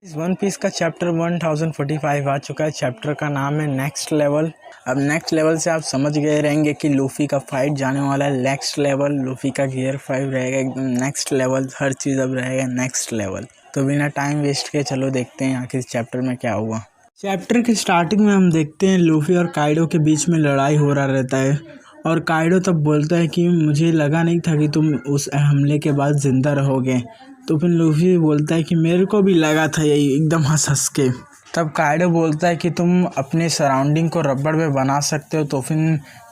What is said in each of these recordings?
इस one piece का chapter 1045 आ चुका है। चैप्टर का नाम है नेक्स्ट लेवल। अब नेक्स्ट लेवल से आप समझ गए रहेंगे कि लूफी का फाइट जाने वाला है नेक्स्ट लेवल। लूफी का गियर 5 रहेगा एकदम नेक्स्ट लेवल, हर चीज़ अब रहेगा नेक्स्ट लेवल। तो बिना टाइम वेस्ट के चलो देखते हैं आखिर इस चैप्टर में क्या हुआ। चैप्टर की स्टार्टिंग में हम देखते हैं लूफी और काइडो के बीच में लड़ाई हो रहा रहता है और काइडो तब बोलता है कि मुझे लगा नहीं था कि तुम उस हमले के बाद ज़िंदा रहोगे। तो फिर लूफी बोलता है कि मेरे को भी लगा था यही, एकदम हंस हंस के। तब काइडो बोलता है कि तुम अपने सराउंडिंग को रबड़ में बना सकते हो, तो फिर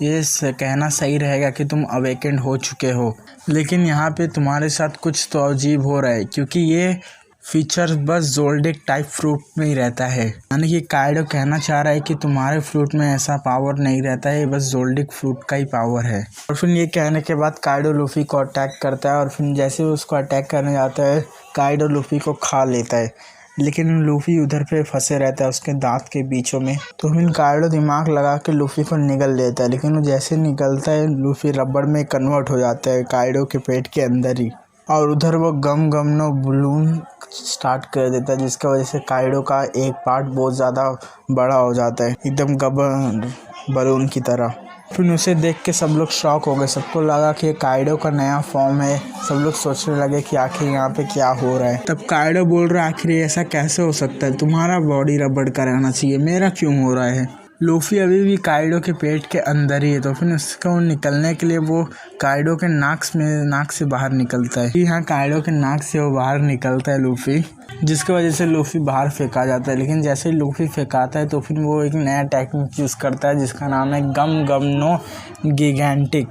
ये कहना सही रहेगा कि तुम अवेकेंड हो चुके हो। लेकिन यहाँ पे तुम्हारे साथ कुछ तो अजीब हो रहा है, क्योंकि ये फीचर बस ज़ोल्डिक टाइप फ्रूट में ही रहता है। यानी कि काइडो कहना चाह रहा है कि तुम्हारे फ्रूट में ऐसा पावर नहीं रहता है, बस ज़ोल्डिक फ्रूट का ही पावर है। और फिर ये कहने के बाद काइडो लूफी को अटैक करता है और फिर जैसे ही उसको अटैक करने जाता है काइडो लूफी को खा लेता है। लेकिन लूफी उधर पे फंसे रहता है उसके दांत के बीचों में। तो फिर काइडो दिमाग लगा के लूफी को निगल लेता है, लेकिन वो जैसे निकलता है लूफी रबड़ में कन्वर्ट हो जाता है काइडो के पेट के अंदर ही। और उधर वो गम गम नो बलून स्टार्ट कर देता है, जिसकी वजह से काइडो का एक पार्ट बहुत ज़्यादा बड़ा हो जाता है, एकदम गबन बलून की तरह। फिर उसे देख के सब लोग शॉक हो गए, सबको लगा कि काइडो का नया फॉर्म है। सब लोग सोचने लगे कि आखिर यहाँ पे क्या हो रहा है। तब काइडो बोल रहा है आखिर ऐसा कैसे हो सकता है, तुम्हारा बॉडी रबड़ का रहना चाहिए, मेरा क्यों हो रहा है। लूफी अभी भी काइडो के पेट के अंदर ही है, तो फिर उसको निकलने के लिए वो काइडो के नाक से बाहर निकलता है। यहाँ काइडो के नाक से वो बाहर निकलता है लूफी, जिसकी वजह से लूफी बाहर फेंका जाता है। लेकिन जैसे ही लूफी फेंकाता है तो फिर वो एक नया टेक्निक यूज़ करता है जिसका नाम है गम गम नो गिगेंटिक,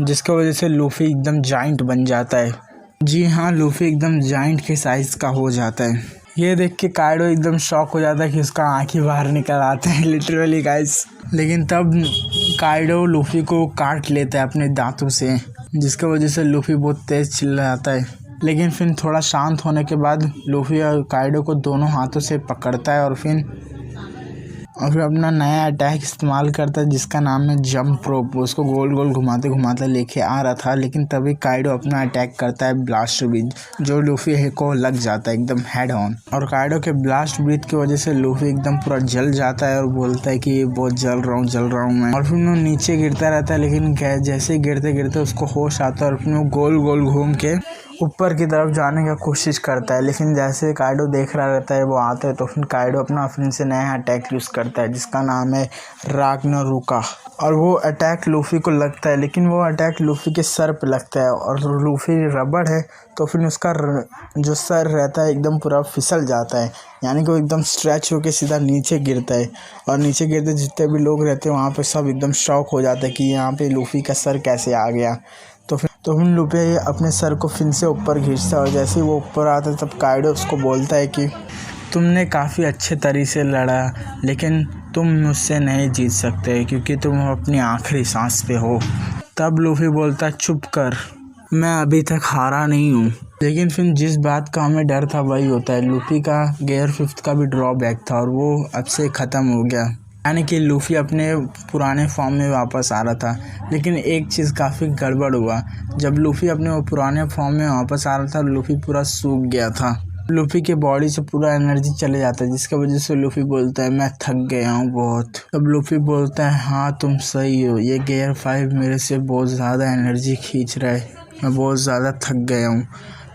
जिसकी वजह से लूफी एकदम जाइंट बन जाता है। जी हाँ, लूफी एकदम जाइंट के साइज़ का हो जाता है। ये देख के काइडो एकदम शॉक हो जाता है कि उसका आँख ही बाहर निकल आते हैं लिटरली गाइस। लेकिन तब काइडो लूफी को काट लेता है अपने दांतों से, जिसकी वजह से लूफी बहुत तेज़ चिल्लाता है। लेकिन फिर थोड़ा शांत होने के बाद लूफी और काइडो को दोनों हाथों से पकड़ता है और फिर अपना नया अटैक इस्तेमाल करता है जिसका नाम है जंप रोप। उसको गोल गोल घुमाते घुमाते लेके आ रहा था, लेकिन तभी काइडो अपना अटैक करता है ब्लास्ट ब्रीथ, जो लूफी को लग जाता है एकदम हेड ऑन। और काइडो के ब्लास्ट ब्रीथ की वजह से लूफी एकदम पूरा जल जाता है और बोलता है कि बहुत जल रहा हूँ मैं। और फिर वो नीचे गिरता रहता है, लेकिन जैसे गिरते गिरते उसको होश आता है और फिर वो गोल गोल घूम के ऊपर की तरफ जाने की कोशिश करता है। लेकिन जैसे काइडो देख रहा रहता है वो आता है, तो फिर काइडो अपना फिर से नया अटैक यूज़ करता है जिसका नाम है राग्नारोका। और वो अटैक लूफी को लगता है, लेकिन वो अटैक लूफी के सर पे लगता है और लूफी रबड़ है, तो फिर उसका जो सर रहता है एकदम पूरा फिसल जाता है। यानी कि वो एकदम स्ट्रेच होकर सीधा नीचे गिरता है और नीचे गिरते जितने भी लोग रहते हैं वहाँ पे सब एकदम शॉक हो जाते हैं कि यहाँ पे लूफी का सर कैसे आ गया। तो फिर लूफी अपने सर को फिर से ऊपर खींचता है और जैसे ही वो ऊपर आता है तब काइडो उसको बोलता है कि तुमने काफ़ी अच्छे तरीके से लड़ा, लेकिन तुम मुझसे नहीं जीत सकते क्योंकि तुम अपनी आखिरी सांस पे हो। तब लूफी बोलता है चुप कर, मैं अभी तक हारा नहीं हूँ। लेकिन फिर जिस बात का हमें डर था वही होता है। लूफी का गियर 5 का भी ड्रॉबैक था और वो अब से ख़त्म हो गया, यानी कि लूफी अपने पुराने फॉर्म में वापस आ रहा था। लेकिन एक चीज़ काफ़ी गड़बड़ हुआ, जब लूफी अपने वो पुराने फॉर्म में वापस आ रहा था लूफी पूरा सूख गया था। लूफी के बॉडी से पूरा एनर्जी चले जाता है, जिसकी वजह से लूफी बोलता है मैं थक गया हूँ बहुत। तब लूफी बोलता है हाँ तुम सही हो, ये गियर 5 मेरे से बहुत ज़्यादा एनर्जी खींच रहा है, मैं बहुत ज़्यादा थक गया हूँ।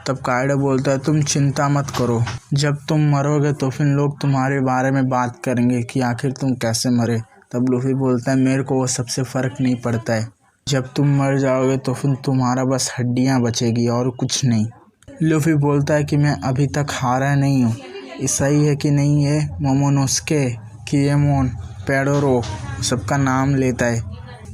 तब काइडो बोलता है तुम चिंता मत करो, जब तुम मरोगे तो फिर लोग तुम्हारे बारे में बात करेंगे कि आखिर तुम कैसे मरे। तब लूफी बोलता है मेरे को वो सबसे फ़र्क नहीं पड़ता है, जब तुम मर जाओगे तो फिर तुम्हारा बस हड्डियाँ बचेगी और कुछ नहीं। लूफी बोलता है कि मैं अभी तक हारा नहीं हूँ, ये सही है कि नहीं है। मोमोनोस्के, किएमोन, पेडोरो सबका नाम लेता है,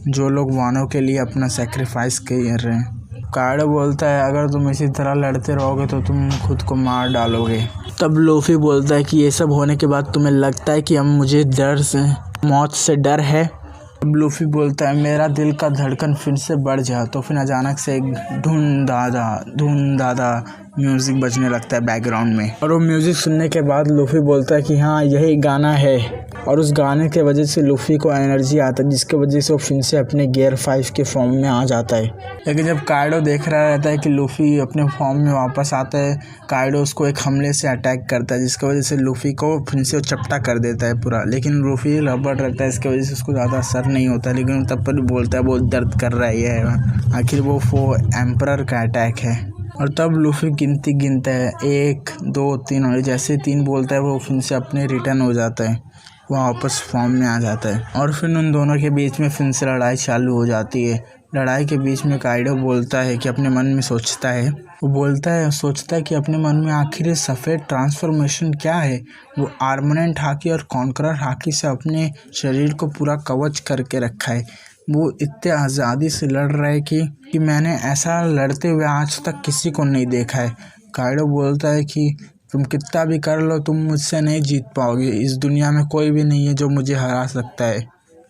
जो लोग वानों के लिए अपना सेक्रीफाइस कर रहे हैं। काइडो बोलता है अगर तुम इसी तरह लड़ते रहोगे तो तुम खुद को मार डालोगे। तब लूफी बोलता है कि ये सब होने के बाद तुम्हें लगता है कि अब मुझे मौत से डर है। तब लूफी बोलता है मेरा दिल का धड़कन फिर से बढ़ जा। तो फिर अचानक से एक धुन दादा म्यूज़िक बजने लगता है बैकग्राउंड में, और वो म्यूज़िक सुनने के बाद लूफ़ी बोलता है कि हाँ यही गाना है, और उस गाने के वजह से लूफ़ी को एनर्जी आता है, जिसके वजह से वो फिर से अपने गियर 5 के फॉर्म में आ जाता है। लेकिन जब काइडो देख रहा रहता है कि लूफ़ी अपने फॉर्म में वापस आता है, काइडो उसको एक हमले से अटैक करता है, जिसकी वजह से लूफ़ी को फिर से वो चपटा कर देता है पूरा। लेकिन लूफ़ी रबड़ रहता है, इसकी वजह से उसको ज़्यादा असर नहीं होता, लेकिन तब पर बोलता है बहुत दर्द कर रहा है। आखिर वो एम्परर का अटैक है। और तब लूफ़ी गिनती गिनता है 1 2 3, और जैसे 3 बोलता है वो फिर से अपने रिटर्न हो जाता है, वो वापस फॉर्म में आ जाता है। और फिर उन दोनों के बीच में फिर से लड़ाई चालू हो जाती है। लड़ाई के बीच में काइडो बोलता है कि अपने मन में सोचता है कि अपने मन में आखिर ये सफ़ेद ट्रांसफॉर्मेशन क्या है। वो आर्मनेंट हाकी और कॉन्करर हाकी से अपने शरीर को पूरा कवच करके रखा है। वो इतने आज़ादी से लड़ रहा है कि मैंने ऐसा लड़ते हुए आज तक किसी को नहीं देखा है। काइडो बोलता है कि तुम कितना भी कर लो, तुम मुझसे नहीं जीत पाओगे, इस दुनिया में कोई भी नहीं है जो मुझे हरा सकता है।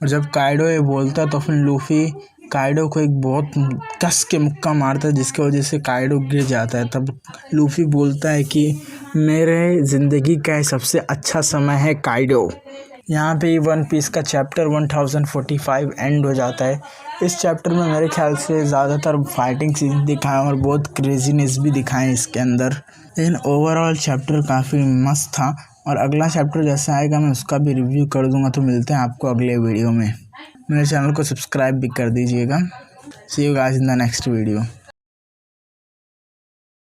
और जब काइडो ये बोलता है तो फिर लूफ़ी काइडो को एक बहुत कस के मुक्का मारता है, जिसकी वजह से काइडो गिर जाता है। तब लूफ़ी बोलता है कि मेरे ज़िंदगी का सबसे अच्छा समय है काइडो। यहाँ पे वन पीस का चैप्टर 1045 एंड हो जाता है। इस चैप्टर में मेरे ख्याल से ज़्यादातर फाइटिंग सीन दिखाए और बहुत क्रेजीनेस भी दिखाएं इसके अंदर, लेकिन ओवरऑल चैप्टर काफ़ी मस्त था। और अगला चैप्टर जैसा आएगा मैं उसका भी रिव्यू कर दूंगा। तो मिलते हैं आपको अगले वीडियो में। मेरे चैनल को सब्सक्राइब भी कर दीजिएगा। See you guys in the next video.